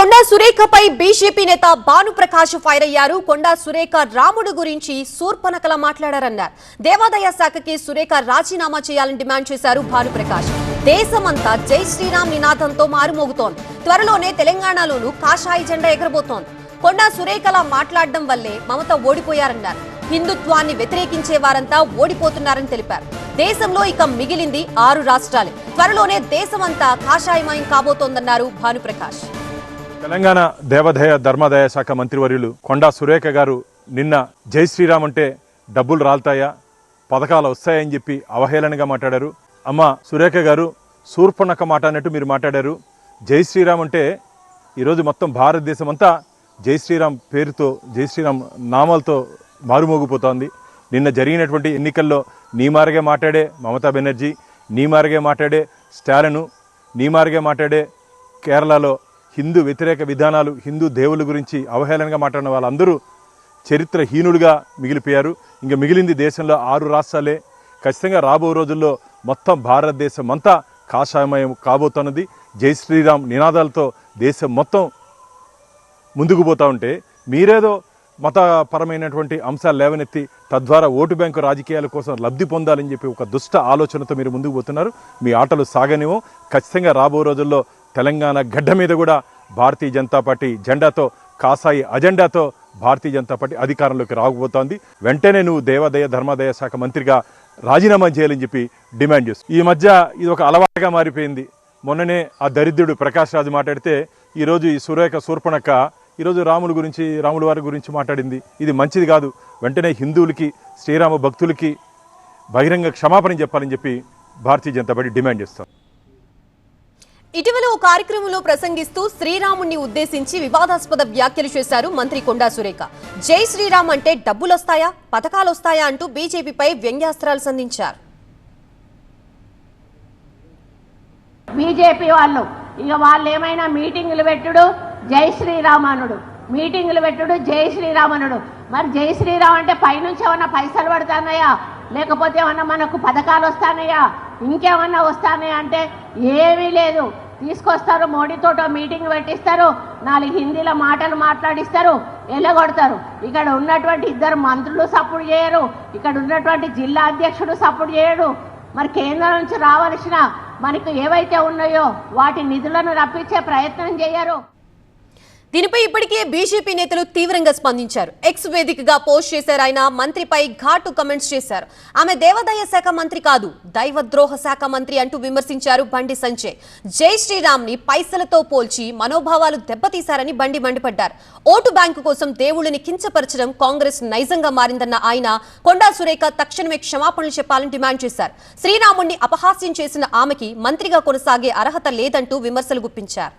కొండా సురేఖపై BJP నేత Bhanuprakash fire అయ్యారు. కొండా సురేఖ రాముడు గురించి శూర్పణఖలా మాట్లాడారన్నారు. దేవాదాయ శాఖకి సురేఖ రాజీనామా చేయాలని డిమాండ్ చేశారు భానుప్రకాష్. దేశమంతా జై శ్రీరామ్ నినాదంతో మారుమోగుతోంది. త్వరలోనే తెలంగాణలోనూ కాషాయ జెండా ఎగరబోతోంది. కొండా సురేఖలా మాట్లాడడం వల్లే మమత ఓడిపోయారన్నారు. హిందుత్వాన్ని వ్యతిరేకించే వారంతా ఓడిపోతున్నారని తెలిపారు. దేశంలో ఇక మిగిలింది 6 రాష్ట్రాలే. త్వరలోనే దేశమంతా కాషాయమయం కాబోతోందన్నారు భానుప్రకాష్. తెలంగాణ దేవాదాయ ధర్మాదాయ శాఖ మంత్రివర్యులు కొండా సురేఖ గారు నిన్న జై శ్రీరామ్ అంటే డబ్బులు రాల్తాయా, పథకాలు వస్తాయని చెప్పి అవహేళనగా మాట్లాడారు. అమ్మ సురేఖ గారు, శూర్పణఖ మాట అన్నట్టు మీరు మాట్లాడారు. జై శ్రీరామ్ అంటే ఈరోజు మొత్తం భారతదేశం అంతా జై శ్రీరామ్ పేరుతో, జై శ్రీరామ్ నామాలతో మారుమోగిపోతోంది. నిన్న జరిగినటువంటి ఎన్నికల్లో నీ మారిగే మాట్లాడే మమతా బెనర్జీ, నీ మారిగే మాట్లాడే స్టాలిన్, నీ మారిగే మాట్లాడే కేరళలో హిందూ వ్యతిరేక విధానాలు, హిందూ దేవుల గురించి అవహేళనగా మాట్లాడిన వాళ్ళందరూ చరిత్రహీనులుగా మిగిలిపోయారు. ఇంకా మిగిలింది దేశంలో 6 రాష్ట్రాలే. ఖచ్చితంగా రాబో రోజుల్లో మొత్తం భారతదేశం అంతా కాషాయమయం కాబోతున్నది. జై శ్రీరామ్ నినాదాలతో దేశం మొత్తం ముందుకు పోతూ ఉంటే మీరేదో మతపరమైనటువంటి అంశాలు లేవనెత్తి తద్వారా ఓటు బ్యాంకు రాజకీయాల కోసం లబ్ధి పొందాలని చెప్పి ఒక దుష్ట ఆలోచనతో మీరు ముందుకు పోతున్నారు. మీ ఆటలు సాగనివో. ఖచ్చితంగా రాబో రోజుల్లో తెలంగాణ గడ్డ మీద కూడా భారతీయ జనతా పార్టీ జెండాతో, కాసాయి అజెండాతో భారతీయ జనతా పార్టీ అధికారంలోకి రాకపోతోంది. వెంటనే నువ్వు దేవాదాయ ధర్మాదాయ శాఖ మంత్రిగా రాజీనామా చేయాలని చెప్పి డిమాండ్ చేస్తూ ఈ మధ్య ఇది ఒక అలవాటుగా మారిపోయింది. మొన్ననే ఆ దరిద్రుడు ప్రకాష్ రాజు మాట్లాడితే ఈరోజు ఈ సురేఖ శూర్పణఖ ఈరోజు రాముల వారి గురించి మాట్లాడింది. ఇది మంచిది కాదు. వెంటనే హిందువులకి, శ్రీరామ భక్తులకి బహిరంగ క్షమాపణ చెప్పాలని చెప్పి భారతీయ జనతా పార్టీ డిమాండ్ చేస్తాం. ఇటీవల ఓ కార్యక్రమంలో ప్రసంగిస్తూ శ్రీరాముణ్ణి ఉద్దేశించి వివాదాస్పద వ్యాఖ్యలు చేశారు మంత్రి కొండా సురేఖ. జై శ్రీరామ్ అంటే డబ్బులొస్తాయా, పథకాలొస్తాయా అంటూ బీజేపీపై వ్యంగ్యాస్త్రాలు సంధించారు. బీజేపీ వాళ్ళు ఏమైనా మీటింగులు పెట్టుడు జై శ్రీరామనుడు, మీటింగులు పెట్టుడు జై శ్రీరామనుడు. మరి జై శ్రీరామ్ అంటే పైనుంచి ఏమన్నా పైసలు పడుతున్నాయా, లేకపోతే ఏమన్నా మనకు పథకాలు వస్తానయా, ఇంకేమన్నా వస్తానయా అంటే ఏమీ లేదు. తీసుకొస్తారు, మోడీతోటో మీటింగ్ పెట్టిస్తారు, 4 హిందీలో మాటలు మాట్లాడిస్తారు, ఎల్లగొడతారు. ఇక్కడ ఉన్నటువంటి 2 మంత్రులు సపోర్ట్ చేయరు, ఇక్కడ ఉన్నటువంటి జిల్లా అధ్యక్షుడు సపోర్ట్ చేయడు. మరి కేంద్రం నుంచి రావాల్సిన మనకు ఏవైతే ఉన్నాయో వాటి నిధులను రప్పించే ప్రయత్నం చేయరు. దీనిపై ఇప్పటికే బీజేపీ నేతలు తీవ్రంగా స్పందించారు. ఎక్స్ వేదికగా పోస్ట్ చేశారు. ఆయన మంత్రిపై ఘాటు కమెంట్స్ చేశారు. ఆమె దేవాదాయ శాఖ మంత్రి కాదు, దైవద్రోహ శాఖ మంత్రి అంటూ విమర్శించారు బండి సంజయ్. జై శ్రీరామ్ ని పైసలతో పోల్చి మనోభావాలు దెబ్బతీశారని బండి మండిపడ్డారు. ఓటు బ్యాంకు కోసం దేవుళ్ళని కించపరచడం కాంగ్రెస్ నైజంగా మారిందన్న ఆయన కొండా సురేఖ తక్షణమే క్షమాపణలు చెప్పాలని డిమాండ్ చేశారు. శ్రీరాముణ్ణి అపహాస్యం చేసిన ఆమెకి మంత్రిగా కొనసాగే అర్హత లేదంటూ విమర్శలు గుప్పించారు.